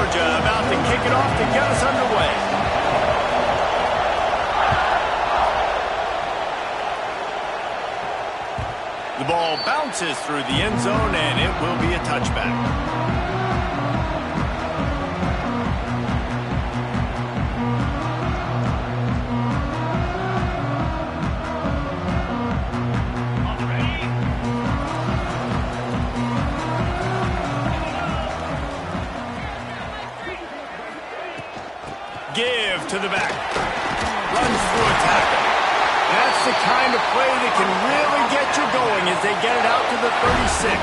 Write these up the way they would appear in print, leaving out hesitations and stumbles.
Georgia about to kick it off to get us underway. The ball bounces through the end zone, and it will be a touchback. Give to the back. Runs through a tackle. That's the kind of play that can really get you going as they get it out to the 36.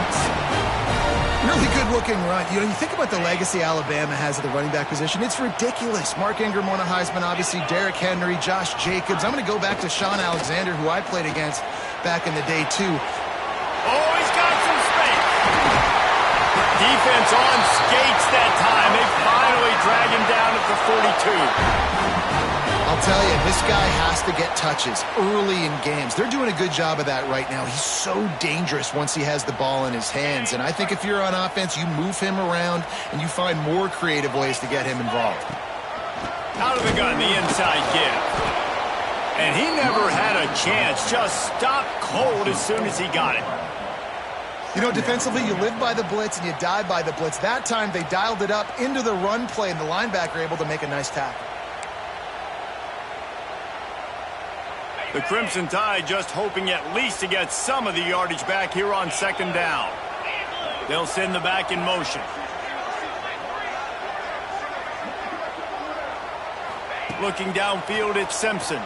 Really good-looking run. You think about the legacy Alabama has at the running back position. It's ridiculous. Mark Ingram won a Heisman, obviously. Derrick Henry, Josh Jacobs. I'm going to go back to Sean Alexander, who I played against back in the day, too. Oh, he's got some space. Defense on skates that time. They finally drag him down at the 42. I'll tell you, this guy has to get touches early in games. They're doing a good job of that right now. He's so dangerous once he has the ball in his hands. And I think if you're on offense, you move him around and you find more creative ways to get him involved. Out of the gun, the inside give. And he never had a chance. Just stopped cold as soon as he got it. You know, defensively, you live by the blitz and you die by the blitz. That time, they dialed it up into the run play, and the linebacker able to make a nice tackle. The Crimson Tide just hoping at least to get some of the yardage back here on second down. They'll send the back in motion. Looking downfield, it's Simpson.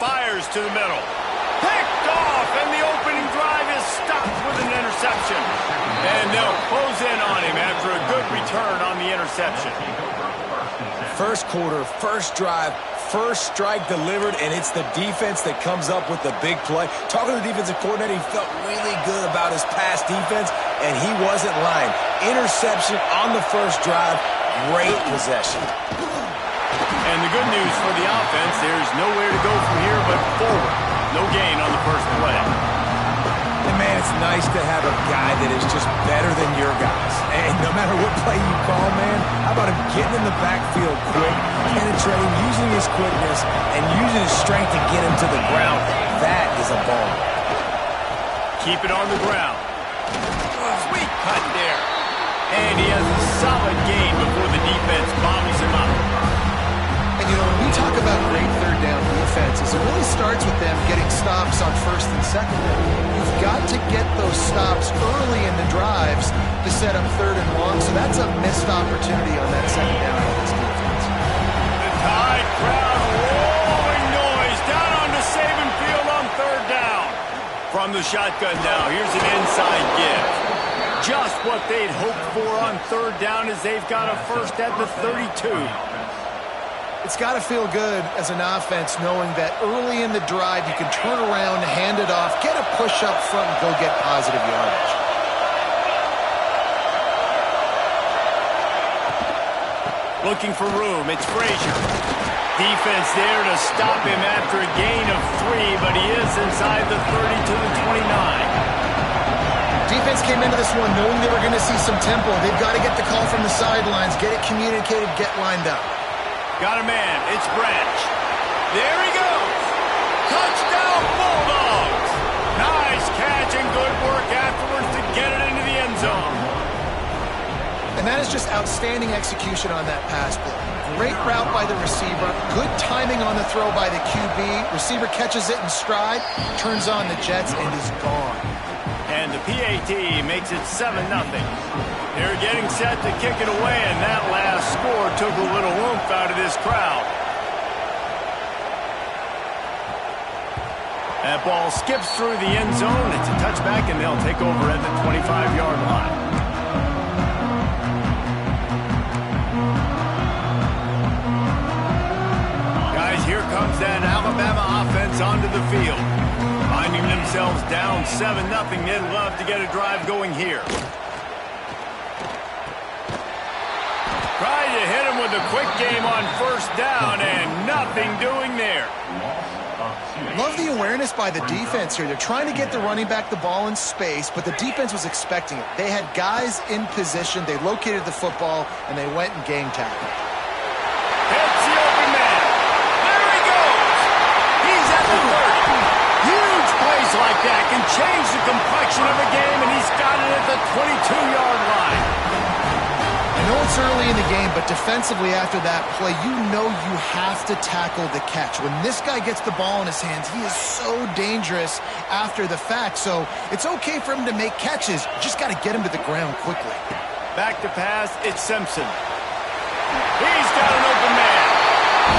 Fires to the middle. Picked off, and the opening drive is stopped with an interception. And they'll close in on him after a good return on the interception. First quarter, first drive, first strike delivered, and it's the defense that comes up with the big play. Talking to the defensive coordinator, he felt really good about his pass defense, and he wasn't lying. Interception on the first drive, great possession. And the good news for the offense, there's nowhere to go from here but forward. No gain on the first play. And man, it's nice to have a guy that is just better than your guys. And no matter what play you call, man, how about him getting in the backfield quick, penetrating, using his quickness, and using his strength to get him to the ground? That is a ball. Keep it on the ground. Sweet cut there. And he has a solid gain before the defense bobbles him up. And, you know, when we talk about great third down defenses, it really starts with them getting stops on first and second down. You've got to get those stops early in the drives to set up third and long, so that's a missed opportunity on that second down on this defense. The Tide crowd rolling noise down onto Saban Field on third down. From the shotgun now, here's an inside give. Just what they'd hoped for on third down as they've got a first at the 32. It's got to feel good as an offense knowing that early in the drive you can turn around, hand it off, get a push up front, and go get positive yardage. Looking for room, it's Frazier. Defense there to stop him after a gain of 3, but he is inside the 30 to the 29. Defense came into this one knowing they were going to see some tempo. They've got to get the call from the sidelines, get it communicated, get lined up. Got a man. It's Branch. There he goes. Touchdown, Bulldogs. Nice catch and good work afterwards to get it into the end zone. And that is just outstanding execution on that pass play. Great route by the receiver. Good timing on the throw by the QB. Receiver catches it in stride, turns on the jets, and is gone. And the PAT makes it 7-0. They're getting set to kick it away, and that last score took a little oomph out of this crowd. That ball skips through the end zone. It's a touchback, and they'll take over at the 25-yard line. Guys, here comes that Alabama offense onto the field. Finding themselves down 7-0, they'd love to get a drive going here. Tried to hit him with a quick game on first down, and nothing doing there. Love the awareness by the defense here. They're trying to get the running back the ball in space, but the defense was expecting it. They had guys in position. They located the football, and they went and game tackled. Hits the open man. There he goes. He's at the 30. Huge plays like that can change the complexion of a game, and he's got it at the 22-yard line. I know it's early in the game, but defensively after that play, you know you have to tackle the catch. When this guy gets the ball in his hands, he is so dangerous after the fact. So it's okay for him to make catches. You just got to get him to the ground quickly. Back to pass, it's Simpson. He's got an open man.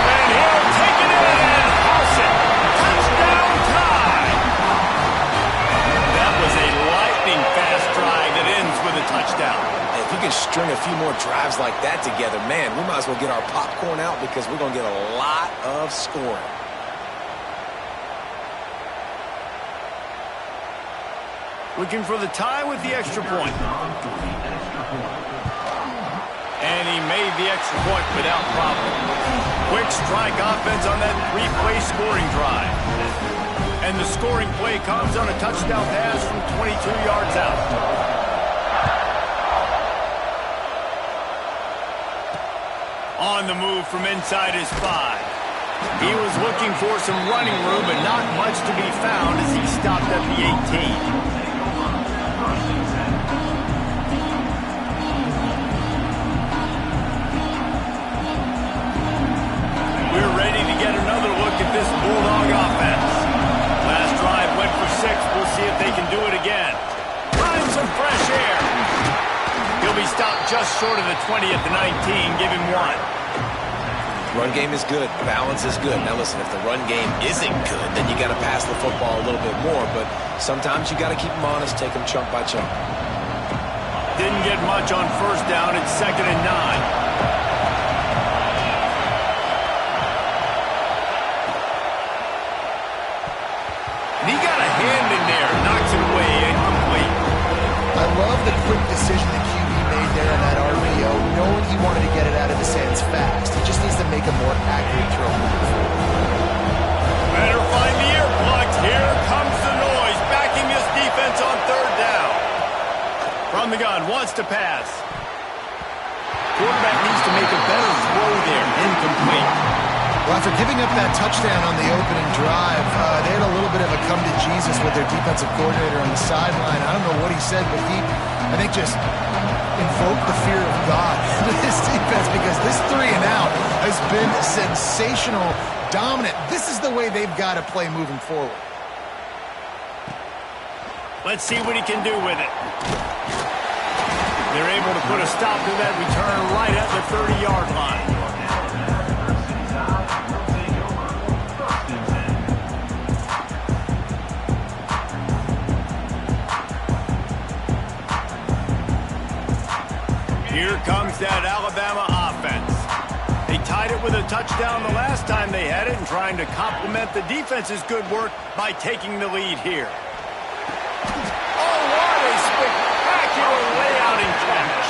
And he'll take it in and house it. Touchdown time. That was a lightning-fast drive that ends with a touchdown. If you can string a few more drives like that together, man, we might as well get our popcorn out because we're going to get a lot of scoring. Looking for the tie with the extra point. And he made the extra point without problem. Quick strike offense on that three-play scoring drive. And the scoring play comes on a touchdown pass from 22 yards out. On the move from inside his 5. He was looking for some running room, but not much to be found as he stopped at the 18. We're ready to get another look at this Bulldog offense. Last drive went for 6. We'll see if they can do it again. Find some fresh air. He'll be stopped just short of the 20 at the 19. Give him 1. Run game is good. Balance is good. Now listen, if the run game isn't good, then you got to pass the football a little bit more. But sometimes you got to keep them honest, take them chunk by chunk. Didn't get much on first down. It's 2nd and 9. And he got a hand in there, knocks it away, incomplete. I love the quick decision the QB made there in that RPO, knowing he wanted to get it out of his hands fast. He just needs to make a more accurate throw moving forward. Better find the earplugs. Here comes the noise, backing this defense on 3rd down. From the gun, wants to pass. Quarterback needs to make a better throw there, incomplete. Well, after giving up that touchdown on the opening drive, they had a little bit of a come to Jesus with their defensive coordinator on the sideline. I don't know what he said, but he, I think, just invoked the fear of God into this defense because this 3 and out has been sensational, dominant. This is the way they've got to play moving forward. Let's see what he can do with it. They're able to put a stop to that return right at the 30-yard line. Here comes that Alabama offense. They tied it with a touchdown the last time they had it and trying to complement the defense's good work by taking the lead here. Oh, what a spectacular layout and catch.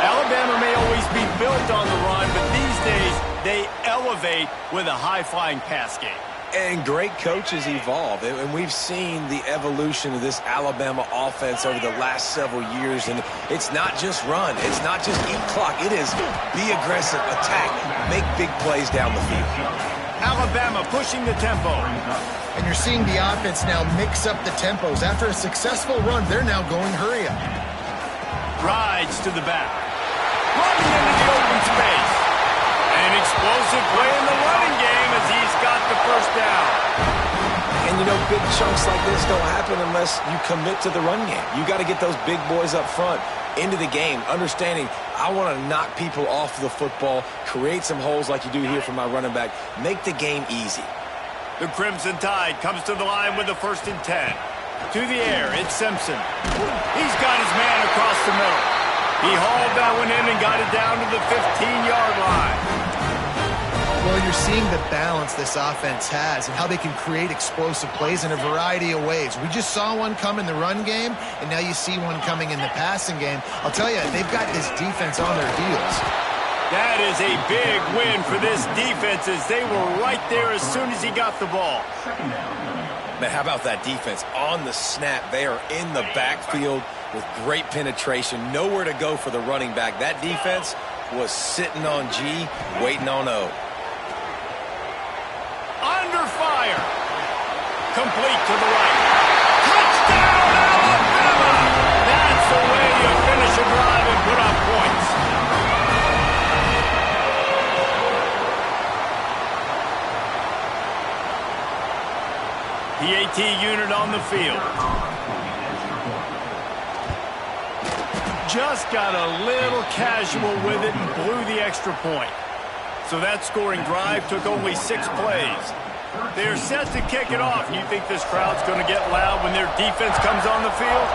Alabama may always be built on the run, but these days they elevate with a high-flying pass game. And great coaches evolve, and we've seen the evolution of this Alabama offense over the last several years, and it's not just run, it's not just eat clock, it is be aggressive, attack, make big plays down the field. Alabama pushing the tempo. And you're seeing the offense now mix up the tempos. After a successful run, they're now going hurry up. Rides to the back. Running into the open space. An explosive play in the running game as he's got the first down. And you know, big chunks like this don't happen unless you commit to the run game. You got to get those big boys up front into the game, understanding I want to knock people off the football, create some holes like you do here for my running back, make the game easy. The Crimson Tide comes to the line with the 1st and 10. To the air, it's Simpson. He's got his man across the middle. He hauled that one in and got it down to the 15-yard line. Well, you're seeing the balance this offense has and how they can create explosive plays in a variety of ways. We just saw one come in the run game, and now you see one coming in the passing game. I'll tell you, they've got this defense on their heels. That is a big win for this defense as they were right there as soon as he got the ball. Man, how about that defense? On the snap, they are in the backfield with great penetration. Nowhere to go for the running back. That defense was sitting on G, waiting on O. Under fire. Complete to the right. Touchdown, Alabama! That's the way you finish a drive and put up points. PAT unit on the field. Just got a little casual with it and blew the extra point. So that scoring drive took only 6 plays. They're set to kick it off. You think this crowd's going to get loud when their defense comes on the field?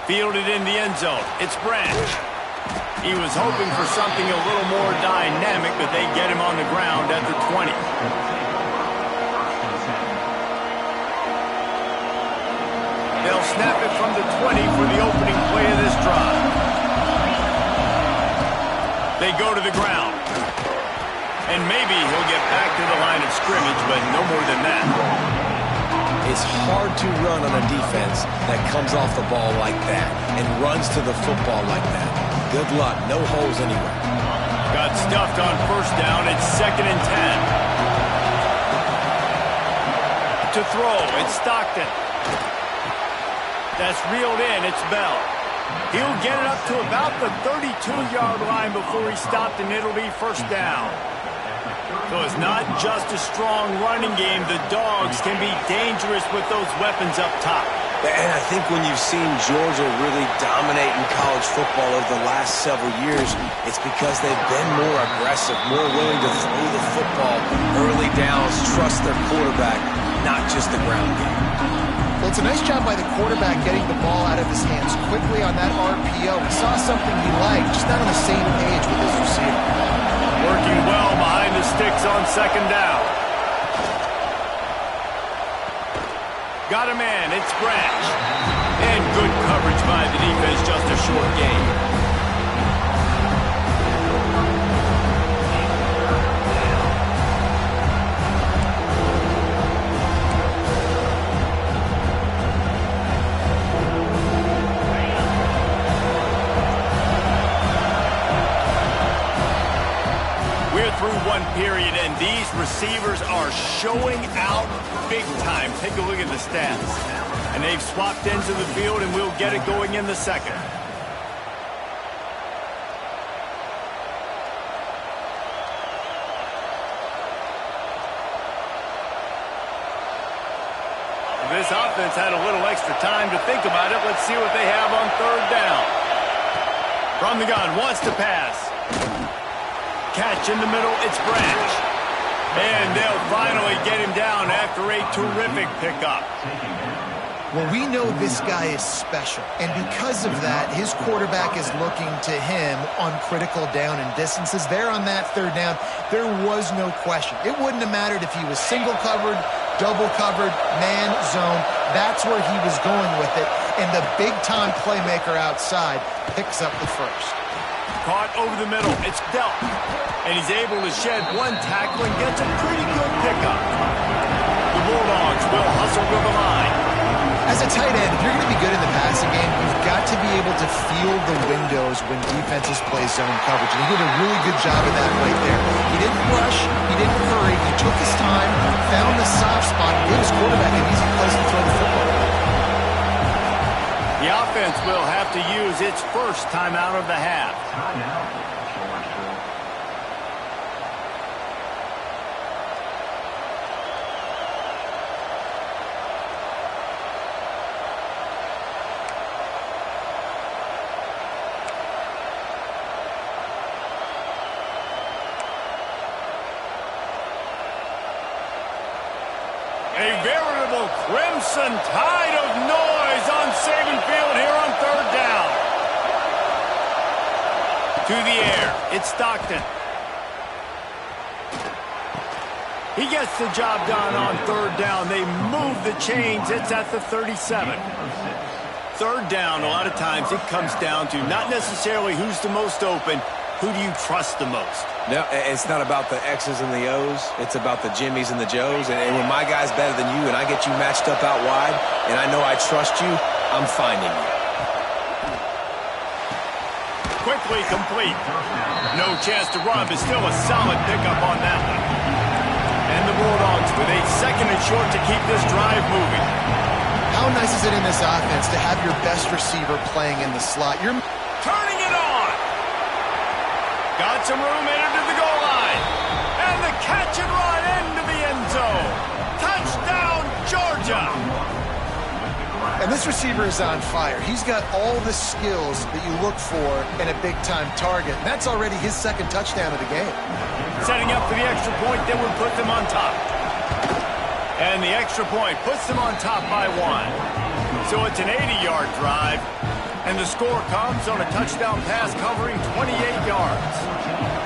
Fielded in the end zone. It's Branch. He was hoping for something a little more dynamic, but they get him on the ground at the 20. They'll snap it from the 20 for the opening play of this drive. They go to the ground. And maybe he'll get back to the line of scrimmage, but no more than that. It's hard to run on a defense that comes off the ball like that and runs to the football like that. Good luck. No holes anywhere. Got stuffed on first down. It's 2nd and 10. To throw, it's Stockton. That's reeled in. It's Bell. He'll get it up to about the 32-yard line before he stopped, and it'll be first down. So it's not just a strong running game. The Dogs can be dangerous with those weapons up top. And I think when you've seen Georgia really dominate in college football over the last several years, it's because they've been more aggressive, more willing to throw the football early downs, trust their quarterback, not just the ground game. Well, it's a nice job by the quarterback getting the ball out of his hands quickly on that RPO. He saw something he liked, just not on the same page with his receiver. Working well behind the sticks on 2nd down. Got a man, it's Branch. And good coverage by the defense, just a short gain. Period, and these receivers are showing out big time. Take a look at the stats. And they've swapped into the field, and we'll get it going in the second. This offense had a little extra time to think about it. Let's see what they have on 3rd down. From the gun, wants to pass. Catch in the middle, it's Branch. And they'll finally get him down after a terrific pickup. Well, we know this guy is special, and because of that, his quarterback is looking to him on critical down and distances. There on that 3rd down, there was no question. It wouldn't have mattered if he was single covered, double covered, man, zone. That's where he was going with it, and the big-time playmaker outside picks up the first. Caught over the middle. It's Delp. And he's able to shed one tackle and gets a pretty good pickup. The Bulldogs will hustle to the line. As a tight end, if you're going to be good in the passing game, you've got to be able to feel the windows when defenses play zone coverage. And he did a really good job of that right there. He didn't rush. He didn't hurry. He took his time, found the soft spot, and gave his quarterback an easy place to throw the football. The offense will have to use its first timeout of the half. A veritable crimson tide of noise on Saban Field here on 3rd down. To the air, it's Stockton. He gets the job done on 3rd down. They move the chains. It's at the 37. Third down, a lot of times it comes down to not necessarily who's the most open, who do you trust the most? No, it's not about the X's and the O's. It's about the Jimmies and the Joes. And when my guy's better than you and I get you matched up out wide and I know I trust you, I'm finding you. Quickly complete. No chance to run, but still a solid pickup on that one. And the Bulldogs with a second and short to keep this drive moving. How nice is it in this offense to have your best receiver playing in the slot? You're turning it on. Got some room into the goal line. And the catch and run into the end zone. Touchdown, Georgia. And this receiver is on fire. He's got all the skills that you look for in a big-time target. And that's already his second touchdown of the game. Setting up for the extra point that would put them on top. And the extra point puts them on top by 1. So it's an 80-yard drive. And the score comes on a touchdown pass covering 28 yards.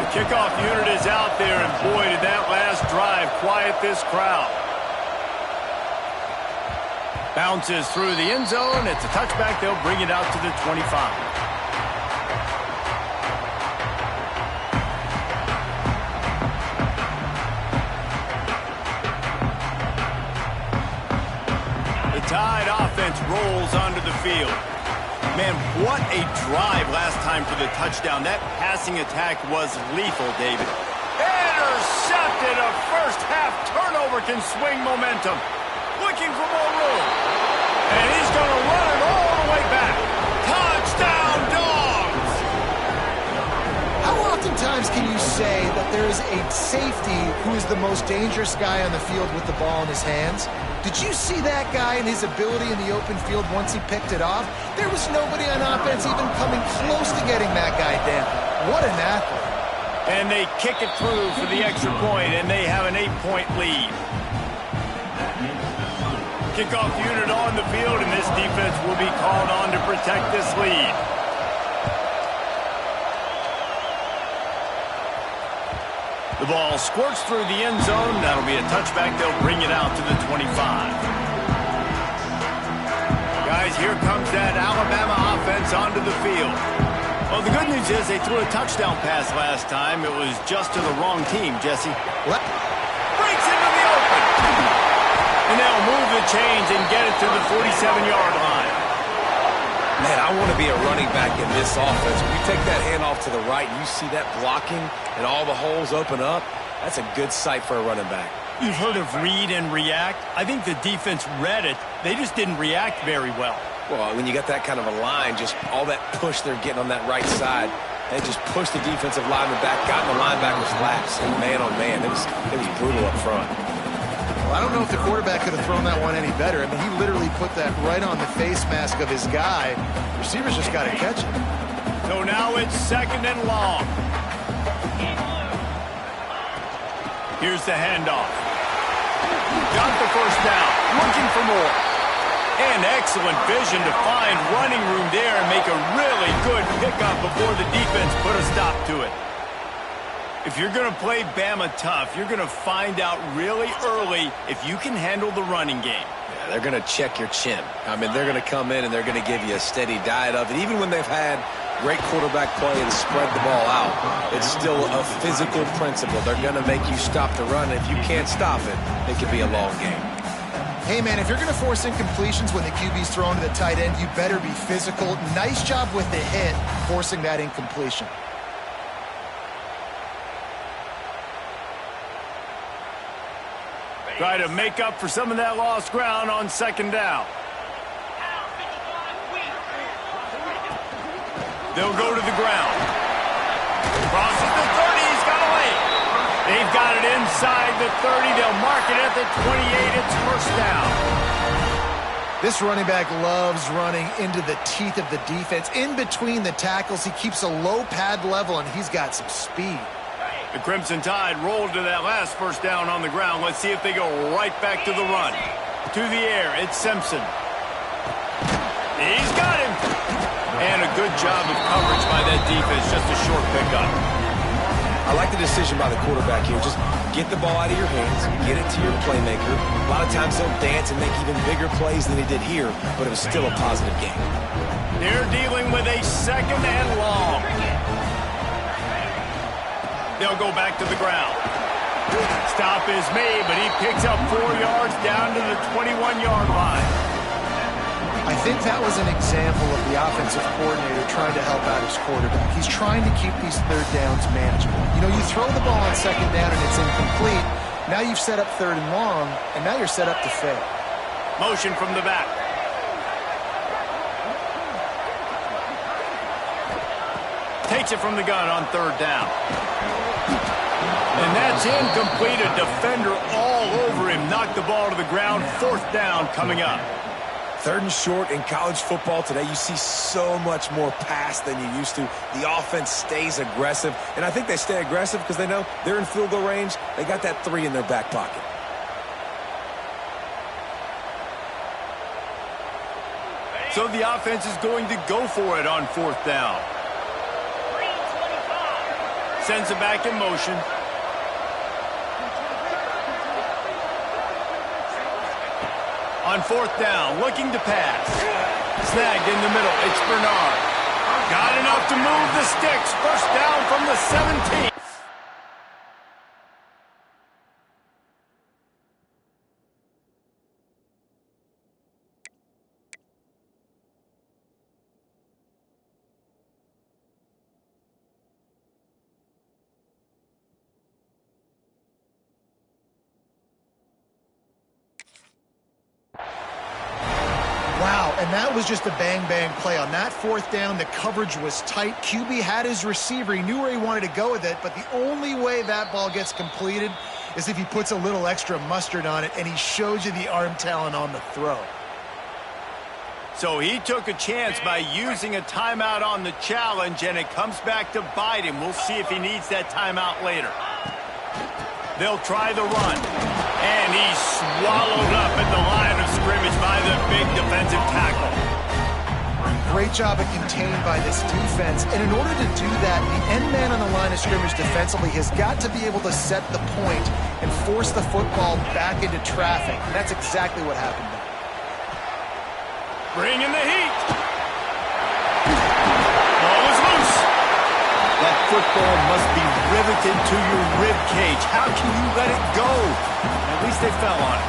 The kickoff unit is out there, and boy, did that last drive quiet this crowd. Bounces through the end zone. It's a touchback. They'll bring it out to the 25. The Tide offense rolls onto the field. Man, what a drive last time for the touchdown. That passing attack was lethal, David. Intercepted. A first-half turnover can swing momentum. Looking for more room. And he's going to run it all the way back. Touchdown, Dogs! How oftentimes can you say that there is a safety who is the most dangerous guy on the field with the ball in his hands? Did you see that guy and his ability in the open field once he picked it off? There was nobody on offense even coming close to getting that guy down. What an athlete. And they kick it through for the extra point, and they have an 8-point lead. Kickoff unit on the field, and this defense will be called on to protect this lead. The ball squirts through the end zone. That'll be a touchback. They'll bring it out to the 25. Guys, here comes that Alabama offense onto the field. Well, the good news is they threw a touchdown pass last time. It was just to the wrong team, Jesse. Breaks into the open. And they'll move the chains and get it to the 47-yard line. Man, I want to be a running back in this offense. When you take that handoff to the right and you see that blocking and all the holes open up, that's a good sight for a running back. You've heard of read and react. I think the defense read it. They just didn't react very well. Well, when you got that kind of a line, just all that push they're getting on that right side, they just pushed the defensive lineman back, got in the linebacker's laps, and man on man, it was brutal up front. Well, I don't know if the quarterback could have thrown that one any better. I mean, he literally put that right on the face mask of his guy. Receivers just got to catch it. So now it's second and long. Here's the handoff. Got the first down. Looking for more. And excellent vision to find running room there and make a really good pickup before the defense put a stop to it. If you're going to play Bama tough, you're going to find out really early if you can handle the running game. Yeah, they're going to check your chin. I mean, they're going to come in and they're going to give you a steady diet of it. Even when they've had great quarterback play and spread the ball out, it's still a physical principle. They're going to make you stop the run. If you can't stop it, it could be a long game. Hey, man, if you're going to force incompletions when the QB's thrown to the tight end, you better be physical. Nice job with the hit, forcing that incompletion. Try to make up for some of that lost ground on second down. They'll go to the ground. Crosses the 30. He's got away. They've got it inside the 30. They'll mark it at the 28. It's first down. This running back loves running into the teeth of the defense. In between the tackles, he keeps a low pad level, and he's got some speed. The Crimson Tide rolled to that last first down on the ground. Let's see if they go right back to the run. To the air, it's Simpson. He's got him. And a good job of coverage by that defense. Just a short pickup. I like the decision by the quarterback here. Just get the ball out of your hands, get it to your playmaker. A lot of times they'll dance and make even bigger plays than he did here, but it was still a positive game. They're dealing with a second and long. They'll go back to the ground. Stop is made, but he picks up 4 yards down to the 21-yard line. I think that was an example of the offensive coordinator trying to help out his quarterback. He's trying to keep these third downs manageable. You know, you throw the ball on second down and it's incomplete. Now you've set up third and long, and now you're set up to fail. Motion from the back. Takes it from the gun on third down. And that's incomplete. A defender all over him. Knocked the ball to the ground. Fourth down coming up. Third and short in college football today, you see so much more pass than you used to. The offense stays aggressive, and I think they stay aggressive because they know they're in field goal range. They got that 3 in their back pocket. So the offense is going to go for it on fourth down. Sends it back in motion. On fourth down, looking to pass. Snagged in the middle, it's Bernard. Got enough to move the sticks. First down from the 17. Wow, and that was just a bang-bang play. On that fourth down, the coverage was tight. QB had his receiver. He knew where he wanted to go with it, but the only way that ball gets completed is if he puts a little extra mustard on it, and he shows you the arm talent on the throw. So he took a chance by using a timeout on the challenge, and it comes back to bite him. We'll see if he needs that timeout later. They'll try the run. And he's swallowed up at the line of scrimmage by the big defensive tackle. Great job of contained by this defense. And in order to do that, the end man on the line of scrimmage defensively has got to be able to set the point and force the football back into traffic. And that's exactly what happened there. Bring in the heat. Ball is loose. That football must be riveted to your rib cage. How can you let it go? At least they fell on it.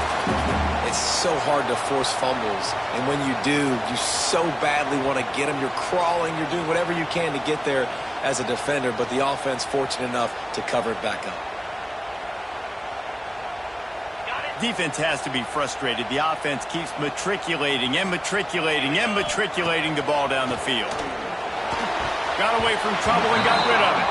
It's so hard to force fumbles, and when you do, you so badly want to get them. You're crawling, you're doing whatever you can to get there as a defender, but the offense fortunate enough to cover it back up. Defense has to be frustrated. The offense keeps matriculating and matriculating and matriculating the ball down the field. Got away from trouble and got rid of it.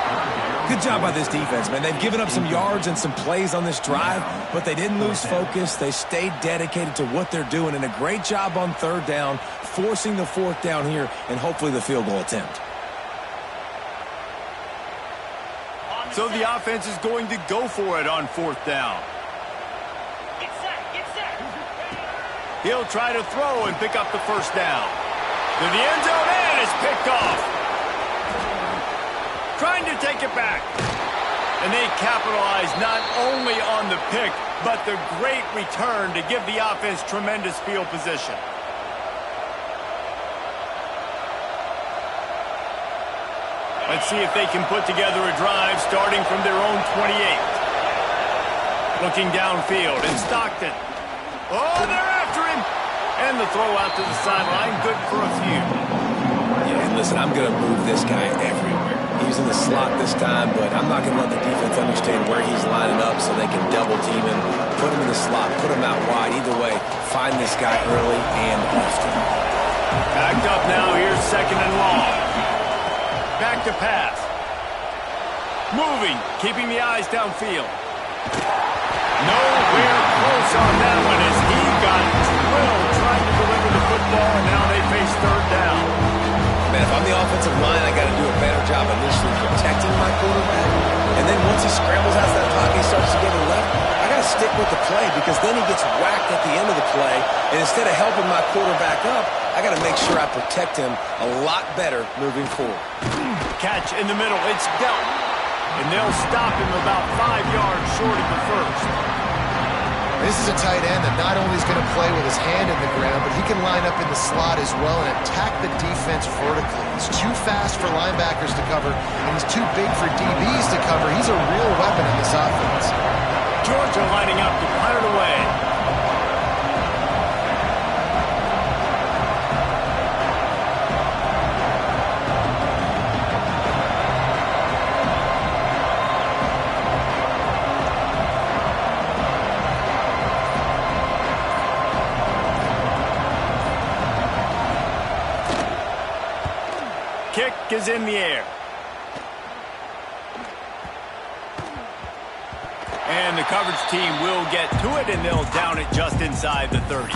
Good job by this defense, man. They've given up some yards and some plays on this drive, but they didn't lose focus. They stayed dedicated to what they're doing, and a great job on third down, forcing the fourth down here, and hopefully the field goal attempt. So the offense is going to go for it on fourth down. He'll try to throw and pick up the first down. To the end zone, and it's picked off. Trying to take it back. And they capitalize not only on the pick, but the great return to give the offense tremendous field position. Let's see if they can put together a drive starting from their own 28. Looking downfield, and Stockton. Oh, they're after him. And the throw out to the sideline, good for a few. Yeah, and listen, I'm going to move this guy everywhere. He's in the slot this time, but I'm not going to let the defense understand where he's lining up so they can double team him, put him in the slot, put him out wide. Either way, find this guy early and often. Backed up now, here's second and long. Back to pass. Moving, keeping the eyes downfield. Nowhere close on that one as he got drilled trying to deliver the football, and now they face third down. Man, if I'm the offensive line, I got to do a better job initially protecting my quarterback. And then once he scrambles out of that pocket, he starts to go to the left, I got to stick with the play because then he gets whacked at the end of the play. And instead of helping my quarterback up, I got to make sure I protect him a lot better moving forward. Catch in the middle. It's dealt. and they'll stop him about 5 yards short of the first. This is a tight end that not only is going to play with his hand in the ground, but he can line up in the slot as well and attack the defense vertically. He's too fast for linebackers to cover, and he's too big for DBs to cover. He's a real weapon in this offense. Georgia lining up to punt it away. Kick is in the air. And the coverage team will get to it, and they'll down it just inside the 30.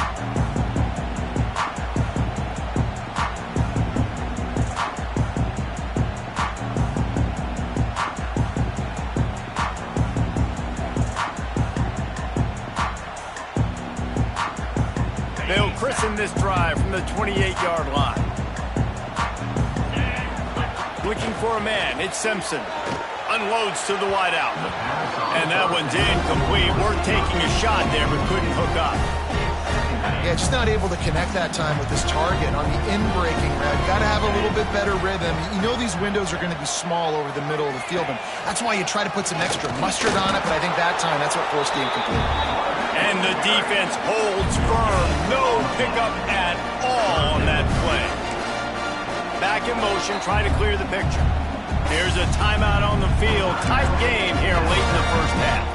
They'll christen this drive from the 28-yard line. Looking for a man, it's Simpson. Unloads to the wideout. And that one's incomplete. We're taking a shot there, but couldn't hook up. Yeah, just not able to connect that time with this target on the in-breaking route. Got to have a little bit better rhythm. You know these windows are going to be small over the middle of the field, and that's why you try to put some extra mustard on it, but I think that time that's what forced the incomplete. And the defense holds firm. No pickup at all on that play. Back in motion, trying to clear the picture. Here's a timeout on the field. Tight game here late in the first half.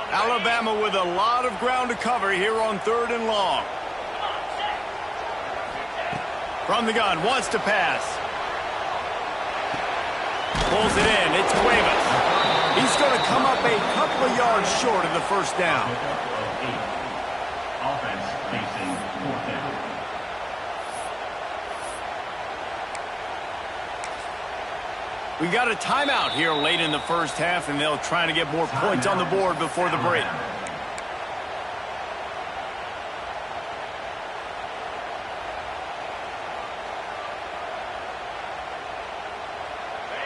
Alabama with a lot of ground to cover here on 3rd and long. From the gun, wants to pass. Pulls it in, it's Cuevas. He's going to come up a couple of yards short of the first down. Offense facing 4th down. We got a timeout here late in the first half, and they'll try to get more points on the board before the break.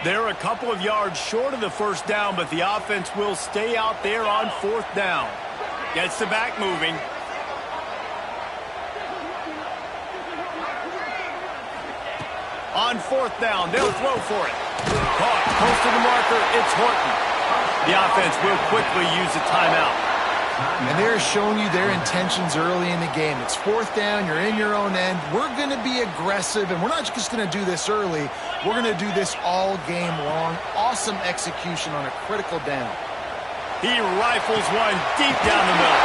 They're a couple of yards short of the first down, but the offense will stay out there on 4th down. Gets the back moving. On 4th down, they'll throw for it. Caught, close to the marker, it's Horton. The offense will quickly use a timeout. And they're showing you their intentions early in the game. It's 4th down, you're in your own end. We're going to be aggressive, and we're not just going to do this early. We're going to do this all game long. Awesome execution on a critical down. He rifles one deep down the middle.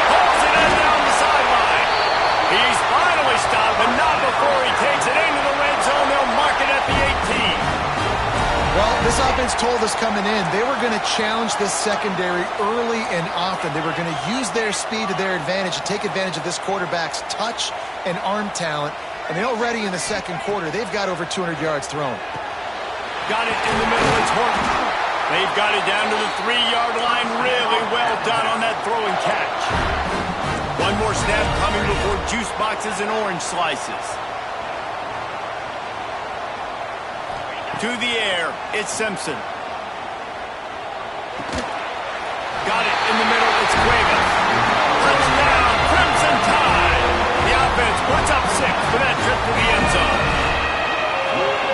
Pulls it in down the sideline. He's finally stopped, but not before he takes it into the red zone. They'll mark it at the 18. Well, this offense told us coming in they were going to challenge this secondary early and often. They were going to use their speed to their advantage and take advantage of this quarterback's touch and arm talent. And they already in the second quarter, they've got over 200 yards thrown. Got it in the middle. It's Horton. They've got it down to the 3-yard line. Really well done on that throw and catch. One more snap coming before juice boxes and orange slices. To the air, it's Simpson. Got it in the middle, it's Cuevas. Touchdown, Crimson Tide. The offense puts up 6 for that trip to the end zone.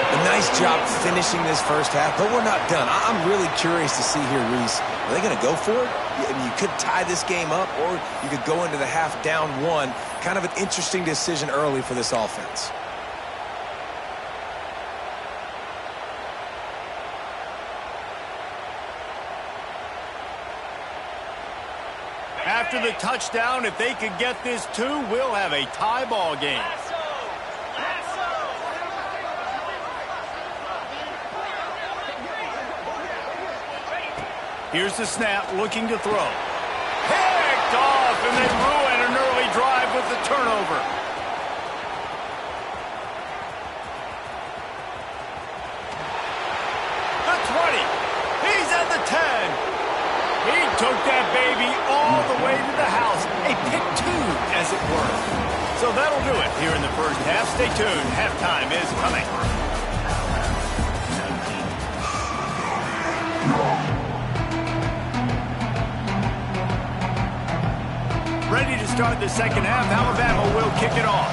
A nice job finishing this first half, but we're not done. I'm really curious to see here, Reese. Are they going to go for it? I mean, you could tie this game up, or you could go into the half down 1. Kind of an interesting decision early for this offense. After the touchdown, if they could get this 2, we'll have a tie ball game. Here's the snap, looking to throw. Picked off, and they ruin an early drive with the turnover. The 20. He's at the 10. He took that baby all the way to the house. A pick 2, as it were. So that'll do it here in the first half. Stay tuned. Halftime is coming. Ready to start the second half. Alabama will kick it off.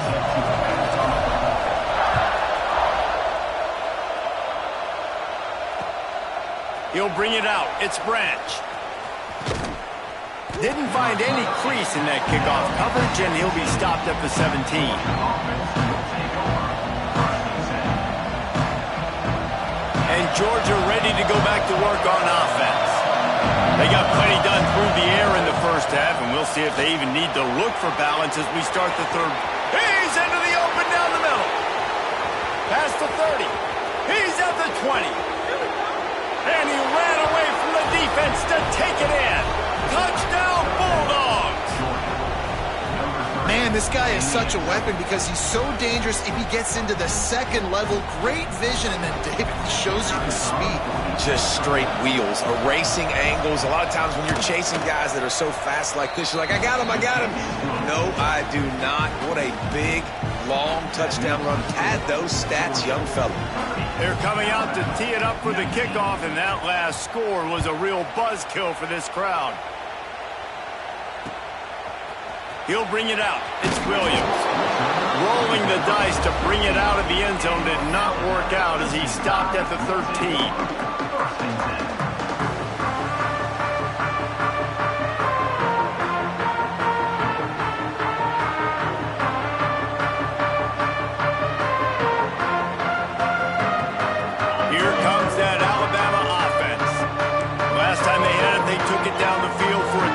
He'll bring it out. It's Branch. Didn't find any crease in that kickoff coverage, and he'll be stopped at the 17. And Georgia ready to go back to work on offense. They got plenty done through the air in the first half, and we'll see if they even need to look for balance as we start the third. He's into the open down the middle. Past the 30. He's at the 20. And he ran away from the defense to take it in. Touchdown, Bulldogs! Man, this guy is such a weapon because he's so dangerous if he gets into the second level. Great vision, and then David shows you the speed. Just straight wheels, erasing angles. A lot of times when you're chasing guys that are so fast like this, you're like, I got him, I got him. No, I do not. What a big, long touchdown run. Pad those stats, young fella. They're coming out to tee it up for the kickoff, and that last score was a real buzzkill for this crowd. He'll bring it out. It's Williams. Rolling the dice to bring it out of the end zone did not work out as he stopped at the 13.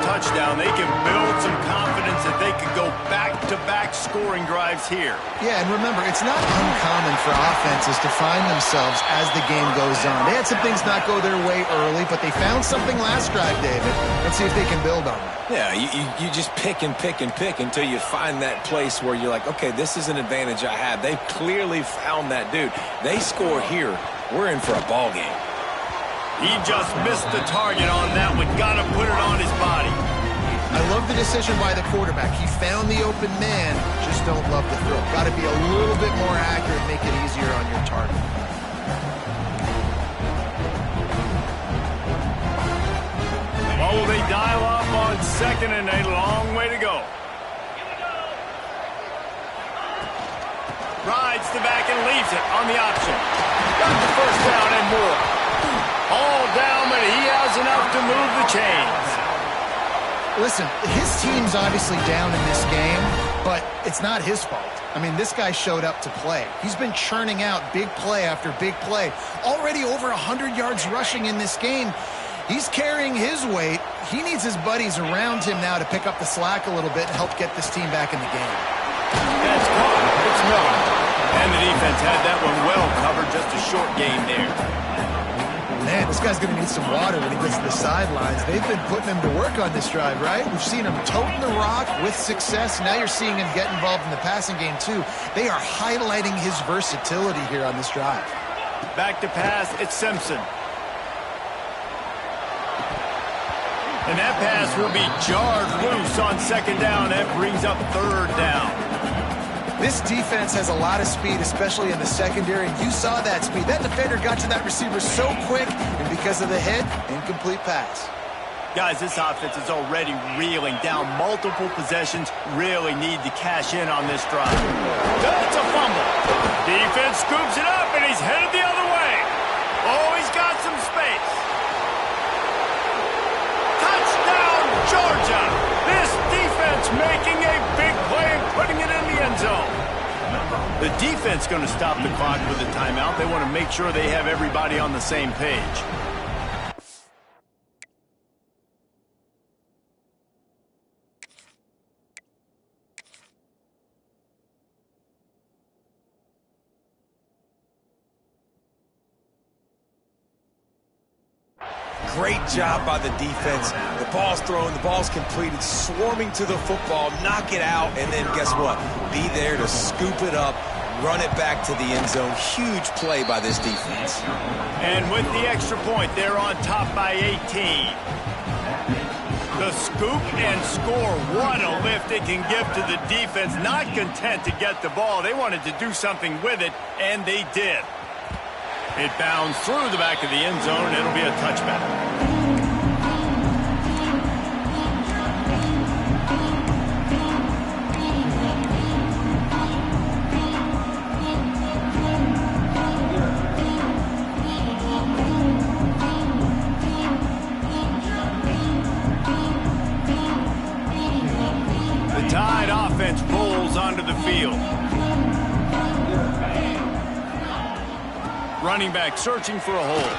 Touchdown. They can build some confidence that they could go back-to-back scoring drives here. Yeah, and remember, it's not uncommon for offenses to find themselves as the game goes on. They had some things not go their way early, but they found something last drive, David. Let's see if they can build on it. Yeah, you just pick and pick and pick until you find that place where you're like, okay, this is an advantage I have. They've clearly found that dude. They score here, we're in for a ball game. He just missed the target on that one. Got to put it on his body. I love the decision by the quarterback. He found the open man, just don't love the throw. Got to be a little bit more accurate, make it easier on your target. Oh, they dial up on second and a long way to go. Rides the back and leaves it on the option. Got the first down and more. All down, but he has enough to move the chains. Listen, his team's obviously down in this game, but it's not his fault. I mean, this guy showed up to play. He's been churning out big play after big play. Already over 100 yards rushing in this game. He's carrying his weight. He needs his buddies around him now to pick up the slack a little bit and help get this team back in the game. That's caught. It's Miller. And the defense had that one well covered. Just a short gain there. Man, this guy's going to need some water when he gets to the sidelines. They've been putting him to work on this drive, right? We've seen him toting the rock with success. Now you're seeing him get involved in the passing game, too. They are highlighting his versatility here on this drive. Back to pass, it's Simpson. And that pass will be jarred loose on second down. That brings up third down. This defense has a lot of speed, especially in the secondary, and you saw that speed. That defender got to that receiver so quick, and because of the hit, incomplete pass. Guys, this offense is already reeling down multiple possessions. Really need to cash in on this drive. That's a fumble. Defense scoops it up, and he's headed the other way. Oh, he's got some space. Touchdown, Georgia. This defense making a big play and putting it in the end zone. The defense going to stop the clock with a timeout. They want to make sure they have everybody on the same page. Great job by the defense. The ball's thrown, the ball's completed, swarming to the football, knock it out, and then guess what? Be there to scoop it up, run it back to the end zone. Huge play by this defense. And with the extra point, they're on top by 18. The scoop and score. What a lift it can give to the defense. Not content to get the ball. They wanted to do something with it, and they did. It bounds through the back of the end zone. It'll be a touchback. The Tide offense rolls onto the field. Running back searching for a hole.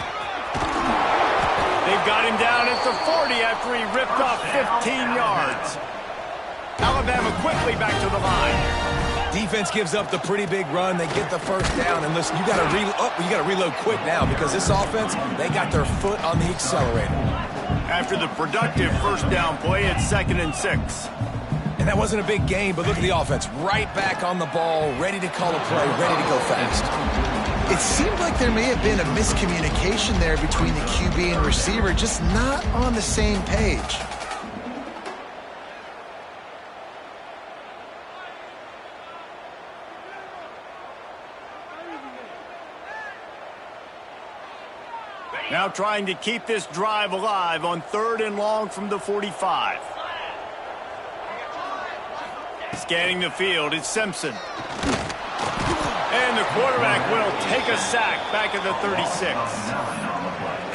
They've got him down at the 40 after he ripped off 15 yards. Alabama quickly back to the line. Defense gives up the pretty big run. They get the first down. And listen, you got to reload quick now because this offense, they got their foot on the accelerator. After the productive first down play, it's 2nd and 6. And that wasn't a big game, but look at the offense. Right back on the ball, ready to call a play, ready to go fast. It seemed like there may have been a miscommunication there between the QB and receiver, just not on the same page. Now trying to keep this drive alive on 3rd and long from the 45. Scanning the field, it's Simpson. And the quarterback will take a sack back at the 36.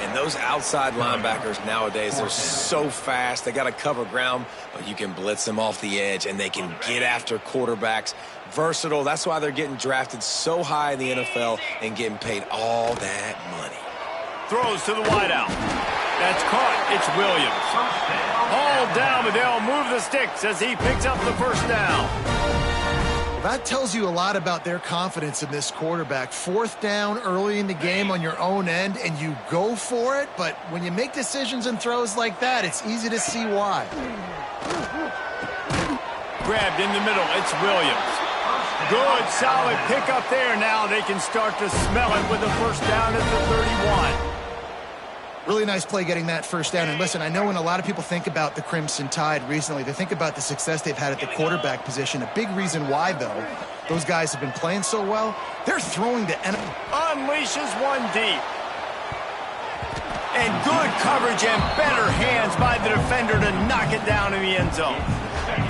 And those outside linebackers nowadays, they're so fast. They got to cover ground, but you can blitz them off the edge, and they can get after quarterbacks. Versatile. That's why they're getting drafted so high in the NFL and getting paid all that money. Throws to the wideout. That's caught. It's Williams. Hauled down, but they'll move the sticks as he picks up the first down. That tells you a lot about their confidence in this quarterback. 4th down early in the game on your own end, and you go for it, but when you make decisions and throws like that, it's easy to see why. Grabbed in the middle, it's Williams. Good, solid pickup there. Now they can start to smell it with a first down at the 31. Really nice play getting that first down. And listen, I know when a lot of people think about the Crimson Tide recently, they think about the success they've had at the quarterback position. A big reason why, though, those guys have been playing so well, they're throwing to unleashes one deep. And good coverage and better hands by the defender to knock it down in the end zone.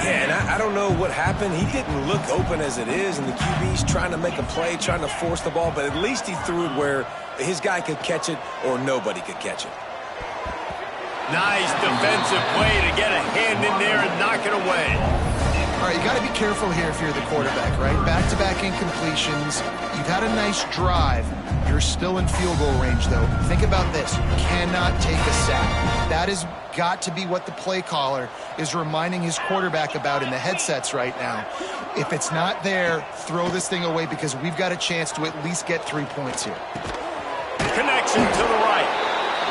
Yeah, and I don't know what happened. He didn't look open as it is, and the QB's trying to make a play, trying to force the ball, but at least he threw it where his guy could catch it or nobody could catch it. Nice defensive play to get a hand in there and knock it away. All right, you got to be careful here if you're the quarterback, right? Back-to-back incompletions. You've had a nice drive. You're still in field goal range, though. Think about this. You cannot take a sack. That has got to be what the play caller is reminding his quarterback about in the headsets right now. If it's not there, throw this thing away because we've got a chance to at least get 3 points here. Connection to the right.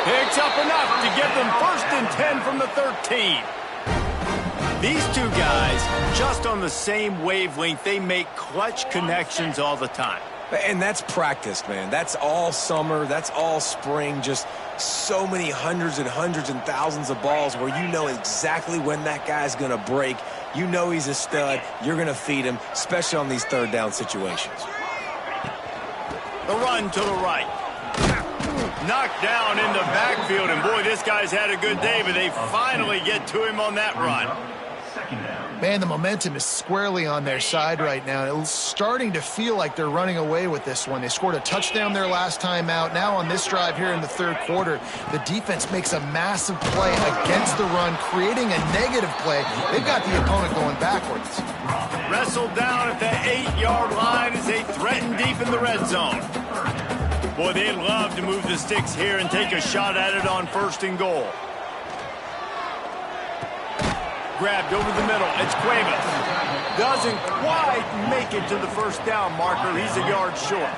Picks up enough to get them 1st and 10 from the 13. These two guys, just on the same wavelength, they make clutch connections all the time. And that's practice, man. That's all summer. That's all spring. Just so many hundreds and thousands of balls where you know exactly when that guy's going to break. You know he's a stud. You're going to feed him, especially on these 3rd down situations. The run to the right. Knocked down in the backfield, and boy, this guy's had a good day, but they finally get to him on that run. Man, the momentum is squarely on their side right now. It's starting to feel like they're running away with this one. They scored a touchdown their last time out. Now on this drive here in the 3rd quarter, the defense makes a massive play against the run, creating a negative play. They've got the opponent going backwards. Wrestled down at the 8-yard line as they threaten deep in the red zone. Boy, they'd love to move the sticks here and take a shot at it on 1st and goal. Grabbed over the middle. It's Cuevas. Doesn't quite make it to the first down marker. He's a yard short.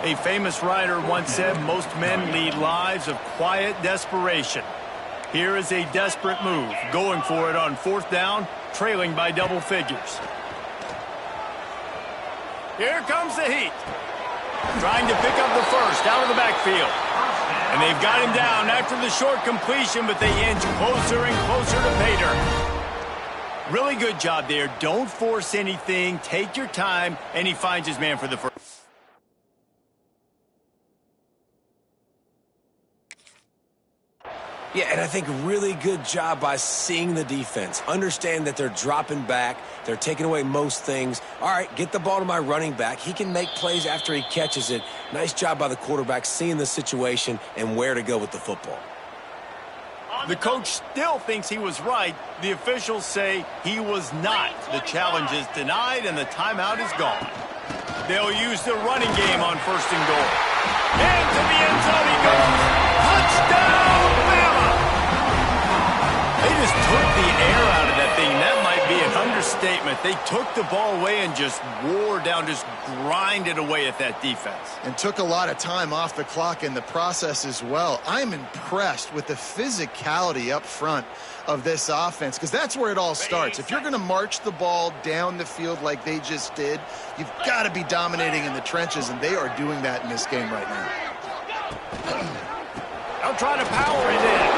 A famous writer once said, most men lead lives of quiet desperation. Here is a desperate move. Going for it on 4th down, trailing by double figures. Here comes the heat. Trying to pick up the first out of the backfield. And they've got him down after the short completion, but they inch closer and closer to pay dirt. Really good job there. Don't force anything. Take your time, and he finds his man for the first. Yeah, and I think really good job by seeing the defense. Understand that they're dropping back. They're taking away most things. All right, get the ball to my running back. He can make plays after he catches it. Nice job by the quarterback seeing the situation and where to go with the football. The coach still thinks he was right. The officials say he was not. The challenge is denied and the timeout is gone. They'll use the running game on 1st and goal. Into the end zone he goes. Touchdown, Bama! They just took the air out of that thing. That might be an understatement. They took the ball away and just wore down, just grinded away at that defense. And took a lot of time off the clock in the process as well. I'm impressed with the physicality up front of this offense, because that's where it all starts. If you're going to march the ball down the field like they just did, you've got to be dominating in the trenches, and they are doing that in this game right now. They'll try to power it in.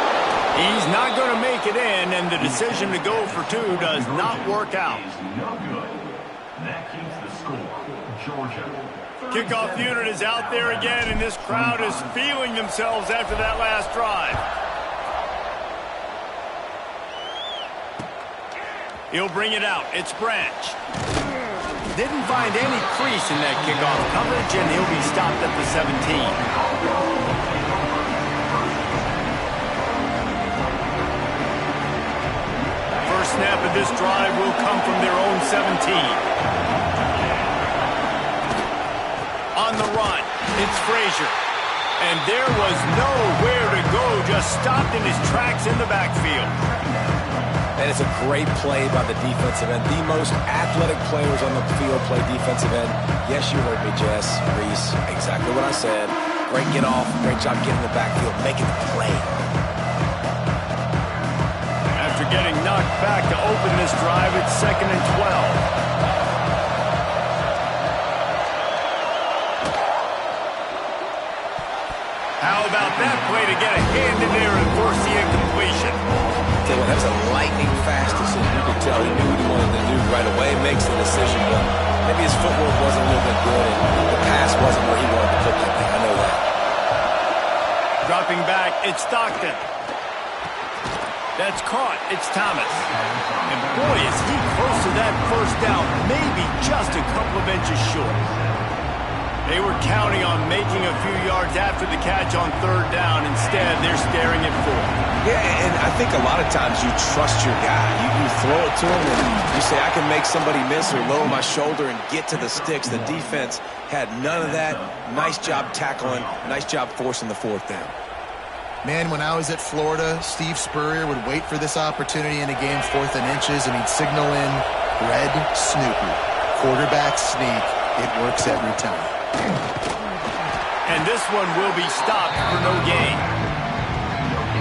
He's not going to make it in, and the decision to go for 2 does not work out. No good. That keeps the score. Georgia. Kickoff unit is out there again, and this crowd is feeling themselves after that last drive. He'll bring it out. It's Branch. Didn't find any crease in that kickoff coverage, and he'll be stopped at the 17. First snap of this drive will come from their own 17. On the run, it's Frazier. And there was nowhere to go, just stopped in his tracks in the backfield. And it's a great play by the defensive end. The most athletic players on the field play defensive end. Yes, you heard me, Jess, Reese. Exactly what I said. Great get off. Great job getting the backfield, making the play. After getting knocked back to open this drive, it's 2nd and 12. How about that play to get a hand in there and force the incompletion? That was a lightning fast decision. You could tell he knew what he wanted to do right away, makes the decision, but maybe his footwork wasn't a little bit good, and the pass wasn't where he wanted to put that thing. I know that. Dropping back, it's Stockton. That's caught. It's Thomas. And boy, is he close to that first down, maybe just a couple of inches short. They were counting on making a few yards after the catch on 3rd down. Instead, they're staring at 4. Yeah, and I think a lot of times you trust your guy. You throw it to him and you say, I can make somebody miss or lower my shoulder and get to the sticks. The defense had none of that. Nice job tackling. Nice job forcing the 4th down. Man, when I was at Florida, Steve Spurrier would wait for this opportunity in a game, 4th and inches, and he'd signal in red Snoopy. Quarterback sneak. It works every time. And this one will be stopped for no gain.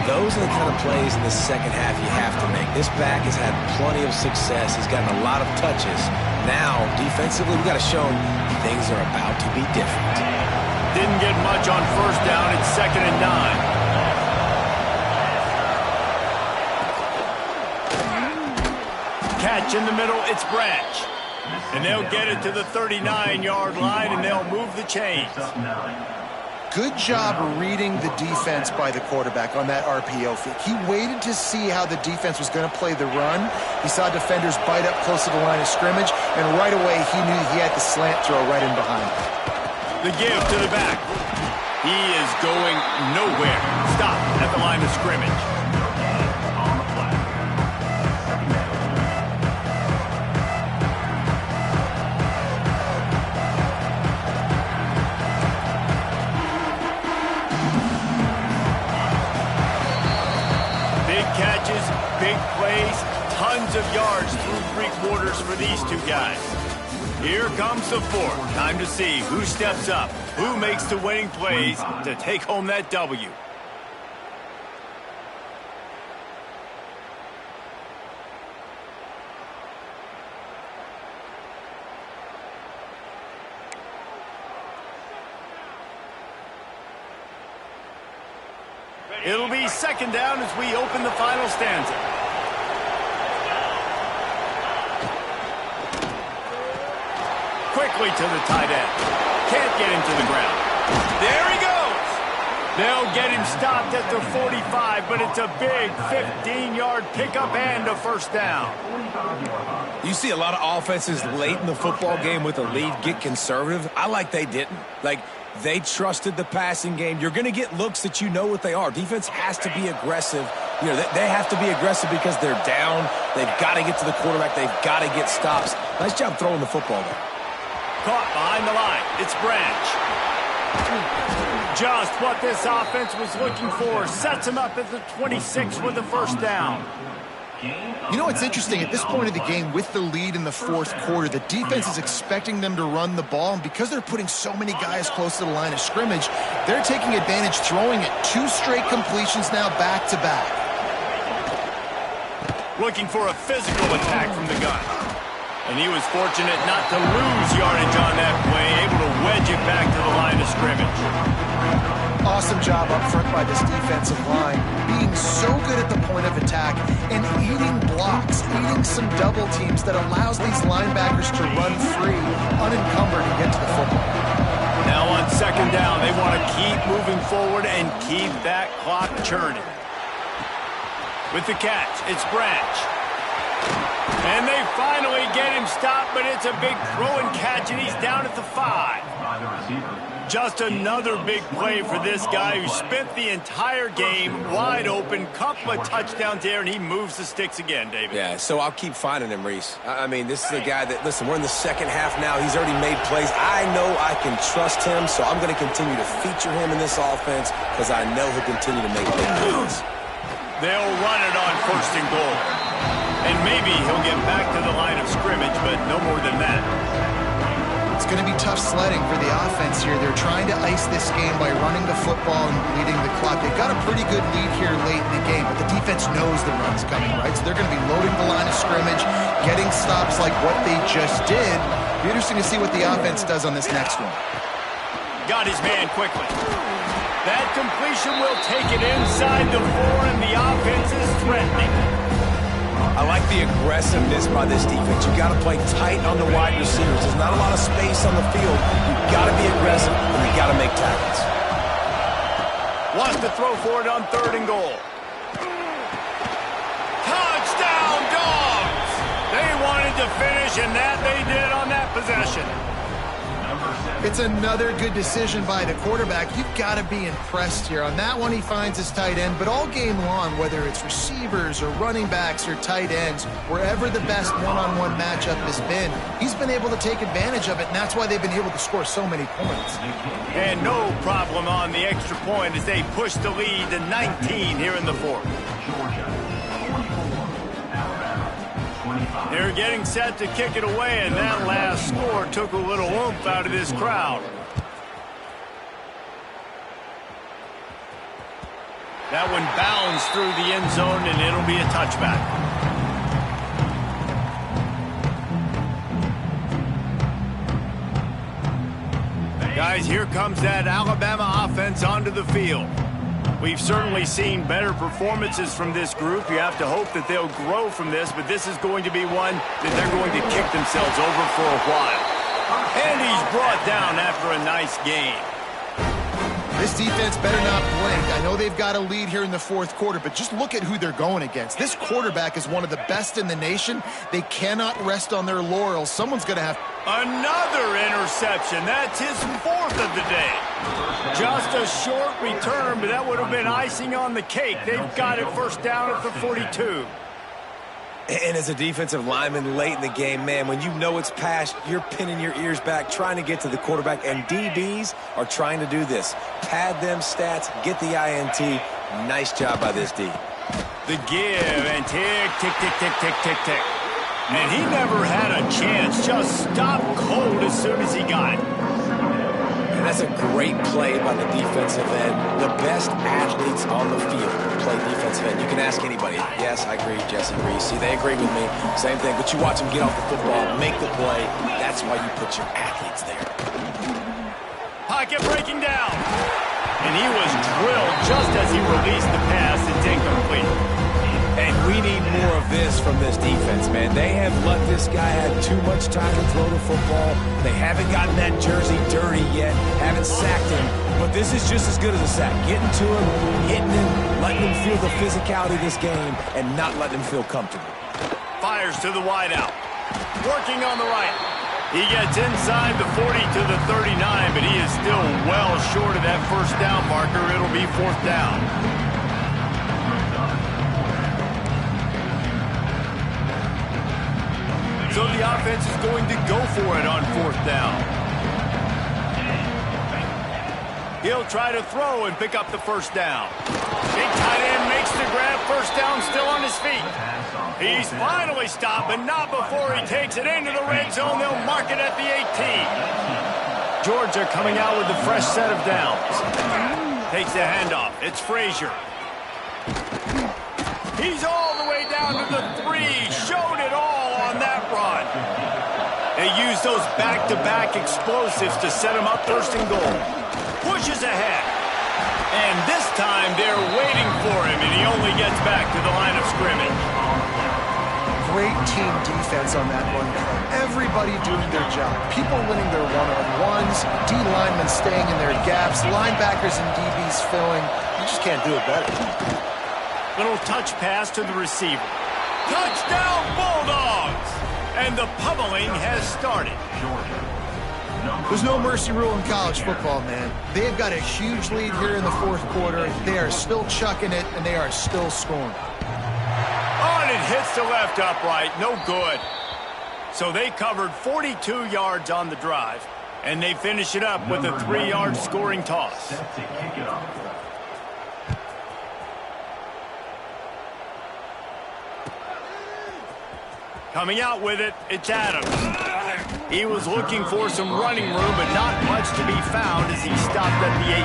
Those are the kind of plays in the second half you have to make. This back has had plenty of success. He's gotten a lot of touches. Now, defensively, we've got to show him things are about to be different. Didn't get much on 1st down. It's 2nd and 9. Catch in the middle. It's Branch. And they'll get it to the 39-yard line, and they'll move the chains. Good job reading the defense by the quarterback on that RPO fake. He waited to see how the defense was going to play the run. He saw defenders bite up close to the line of scrimmage, and right away he knew he had the slant throw right in behind. The give to the back. He is going nowhere. Stop at the line of scrimmage. Big plays, tons of yards through 3/4 for these 2 guys. Here comes the 4th. Time to see who steps up, who makes the winning plays to take home that W. It'll be 2nd down as we open the final stanza. Quickly to the tight end. Can't get him to the ground. There he goes. They'll get him stopped at the 45, but it's a big 15-yard pickup and a first down. You see a lot of offenses late in the football game with a lead get conservative. I like they didn't. Like, they trusted the passing game. You're going to get looks that you know what they are. Defense has to be aggressive. You know, they have to be aggressive because they're down. They've got to get to the quarterback. They've got to get stops. Nice job throwing the football there. Caught behind the line. It's Branch. Just what this offense was looking for. Sets him up at the 26 with a first down. You know what's interesting? At this point of the game, with the lead in the fourth quarter, the defense is expecting them to run the ball. And because they're putting so many guys close to the line of scrimmage, they're taking advantage, throwing it. 2 straight completions now back-to-back. Looking for a physical attack from the gun. And he was fortunate not to lose yardage on that play, able to wedge it back to the line of scrimmage. Awesome job up front by this defensive line, being so good at the point of attack and eating blocks, eating some double teams that allows these linebackers to run free, unencumbered, and get to the football. Now on second down, they want to keep moving forward and keep that clock churning. With the catch, it's Branch. And they finally get him stopped, but it's a big throw and catch, and he's down at the 5. Just another big play for this guy who spent the entire game wide open, couple of touchdowns there, and he moves the sticks again, David. Yeah, so I'll keep finding him, Reese. I mean, this is a guy that, listen, we're in the second half now. He's already made plays. I know I can trust him, so I'm going to continue to feature him in this offense because I know he'll continue to make big plays. They'll run it on first and goal. And maybe he'll get back to the line of scrimmage, but no more than that. It's going to be tough sledding for the offense here. They're trying to ice this game by running the football and bleeding the clock. They've got a pretty good lead here late in the game, but the defense knows the run's coming, right? So they're going to be loading the line of scrimmage, getting stops like what they just did. Be interesting to see what the offense does on this next one. Got his man quickly. That completion will take it inside the 4, and the offense is threatening. I like the aggressiveness by this defense. You got to play tight on the wide receivers. There's not a lot of space on the field. You've got to be aggressive, and you've got to make tackles. Wants to throw for it on third and goal. Touchdown, Dogs! They wanted to finish, and that they did on that possession. It's another good decision by the quarterback. You've got to be impressed here. On that one, he finds his tight end, but all game long, whether it's receivers or running backs or tight ends, wherever the best one-on-one matchup has been, he's been able to take advantage of it, and that's why they've been able to score so many points. And no problem on the extra point as they push the lead to 19 here in the fourth. They're getting set to kick it away, and that last score took a little oomph out of this crowd. That one bounds through the end zone, and it'll be a touchback. Guys, here comes that Alabama offense onto the field. We've certainly seen better performances from this group. You have to hope that they'll grow from this, but this is going to be one that they're going to kick themselves over for a while. And he's brought down after a nice game. This defense better not blink. I know they've got a lead here in the fourth quarter, but just look at who they're going against. This quarterback is one of the best in the nation. They cannot rest on their laurels. Someone's going to have... Another interception. That's his 4th of the day. Just a short return, but that would have been icing on the cake. They've got it first down at the 42. And as a defensive lineman late in the game, man, when you know it's past, you're pinning your ears back, trying to get to the quarterback, and DBs are trying to do this. Pad them stats, get the INT. Nice job by this D. The give, and tick, tick, tick, tick, tick, tick, tick. And he never had a chance, just stopped cold as soon as he got it. And that's a great play by the defensive end. The best athletes on the field play defensive end. You can ask anybody. Yes, I agree, Jesse Reese. See, they agree with me. Same thing. But you watch them get off the football, make the play. That's why you put your athletes there. Pocket breaking down. And he was drilled just as he released the pass. It's incomplete. And we need more of this from this defense, man. They have let this guy have too much time to throw the football. They haven't gotten that jersey dirty yet, haven't sacked him. But this is just as good as a sack. Getting to him, hitting him, letting him feel the physicality of this game, and not letting him feel comfortable. Fires to the wideout. Working on the right. He gets inside the 40 to the 39, but he is still well short of that first down marker. It'll be fourth down. So the offense is going to go for it on fourth down. He'll try to throw and pick up the first down. Big tight end makes the grab. First down, still on his feet. He's finally stopped, but not before he takes it into the red zone. They'll mark it at the 18. Georgia coming out with a fresh set of downs. Takes the handoff. It's Frazier. He's all the way down to the 3. Showed it all on that run. They use those back-to-back explosives to set him up first and goal. Pushes ahead. And this time they're waiting for him, and he only gets back to the line of scrimmage. Great team defense on that one. Everybody doing their job. People winning their one-on-ones, D-linemen staying in their gaps, linebackers and DBs filling. You just can't do it better. Little touch pass to the receiver. Touchdown, Bulldogs! And the pummeling has started. There's no mercy rule in college football, man. They've got a huge lead here in the fourth quarter. They are still chucking it, and they are still scoring. Oh, and it hits the left upright. No good. So they covered 42 yards on the drive, and they finish it up with a 3-yard scoring toss. Coming out with it, it's Adams. He was looking for some running room, but not much to be found as he stopped at the 18.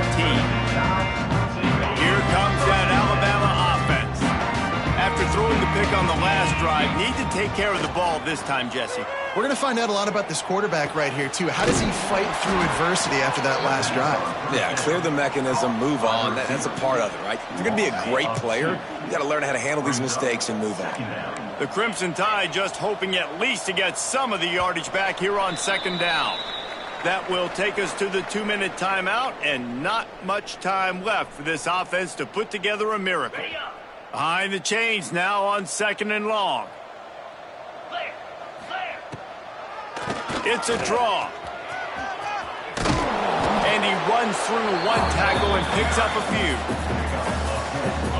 Here comes that Alabama offense. After throwing the pick on the last drive, need to take care of the ball this time, Jesse. We're going to find out a lot about this quarterback right here, too. How does he fight through adversity after that last drive? Yeah, clear the mechanism, move on. That's a part of it, right? If you're going to be a great player, you got to learn how to handle these mistakes and move on. The Crimson Tide just hoping at least to get some of the yardage back here on second down. That will take us to the 2-minute timeout, and not much time left for this offense to put together a miracle. Behind the chains now on second and long. It's a draw. And he runs through one tackle and picks up a few.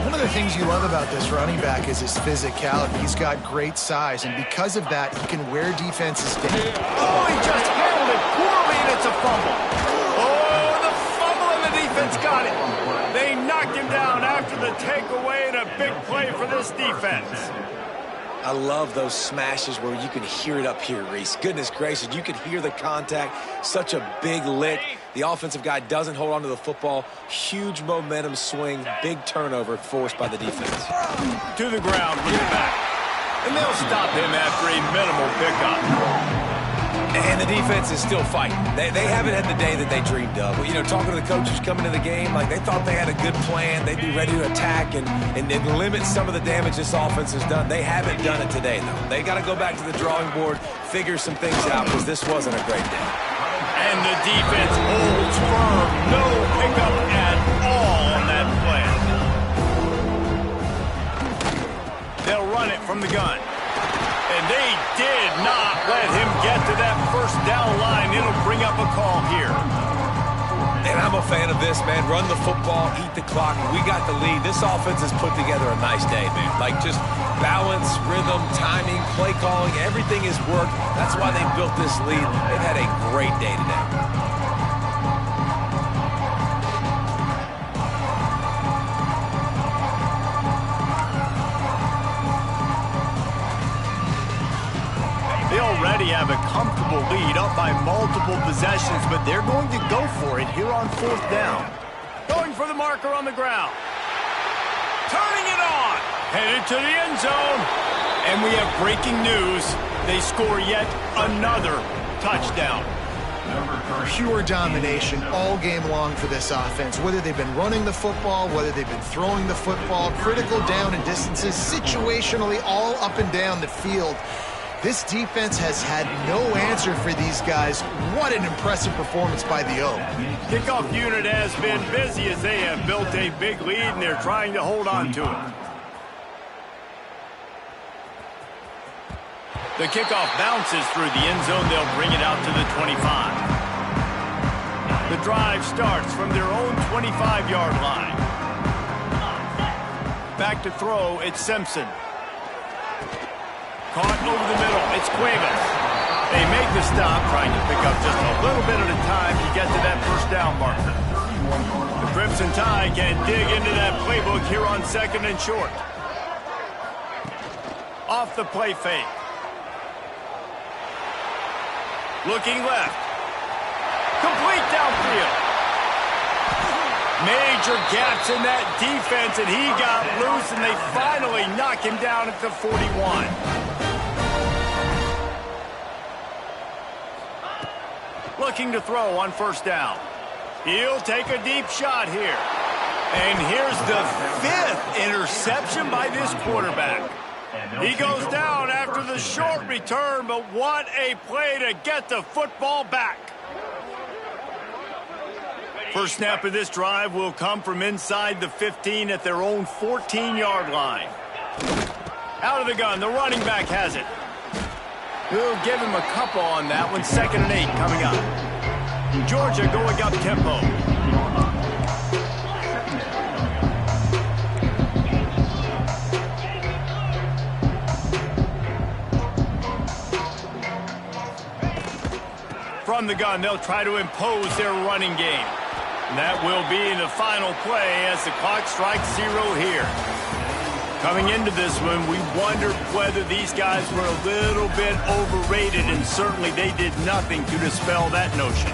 One of the things you love about this running back is his physicality. He's got great size, and because of that, he can wear defenses down. Oh, he just handled it poorly, and it's a fumble. Oh, the fumble, and the defense got it. They knocked him down after the takeaway, and a big play for this defense. I love those smashes where you can hear it up here, Reese. Goodness gracious, you can hear the contact. Such a big lick. The offensive guy doesn't hold on to the football. Huge momentum swing, big turnover forced by the defense. To the ground with the back. And they'll stop him after a minimal pickup. And the defense is still fighting. They haven't had the day that they dreamed of. You know, talking to the coaches coming to the game, like they thought they had a good plan. They'd be ready to attack and limit some of the damage this offense has done. They haven't done it today, though. They got to go back to the drawing board, figure some things out, because this wasn't a great day. And the defense holds firm. No pickup at all on that play. They'll run it from the gun. And they did not let him get to that first down line. It'll bring up a call here. And I'm a fan of this, man. Run the football, eat the clock. We got the lead. This offense has put together a nice day, man. Like just balance, rhythm, timing, play calling, everything has worked. That's why they built this lead. They've had a great day today. They already have a comfortable lead, up by multiple possessions, but they're going to go for it here on fourth down. Going for the marker on the ground. Turning it on. Headed to the end zone. And we have breaking news. They score yet another touchdown. Pure domination all game long for this offense. Whether they've been running the football, whether they've been throwing the football, critical down and distances, situationally all up and down the field. This defense has had no answer for these guys. What an impressive performance by the O. Kickoff unit has been busy as they have built a big lead, and they're trying to hold on to it. The kickoff bounces through the end zone. They'll bring it out to the 25. The drive starts from their own 25-yard line. Back to throw, it's Simpson. Caught over the middle, it's Cuevas. They make the stop, trying to pick up just a little bit at a time to get to that first down marker. The Crimson Tide can dig into that playbook here on 2nd and short. Off the play fake. Looking left. Complete downfield. Major gaps in that defense, and he got loose, and they finally knock him down at the 41. Looking to throw on first down. He'll take a deep shot here. And here's the 5th interception by this quarterback. He goes down after the short return, but what a play to get the football back. First snap of this drive will come from inside the 15 at their own 14-yard line. Out of the gun, the running back has it. We'll give him a couple on that one. 2nd and 8 coming up. Georgia going up tempo. From the gun, they'll try to impose their running game. And that will be the final play as the clock strikes 0 here. Coming into this one, we wondered whether these guys were a little bit overrated, and certainly they did nothing to dispel that notion.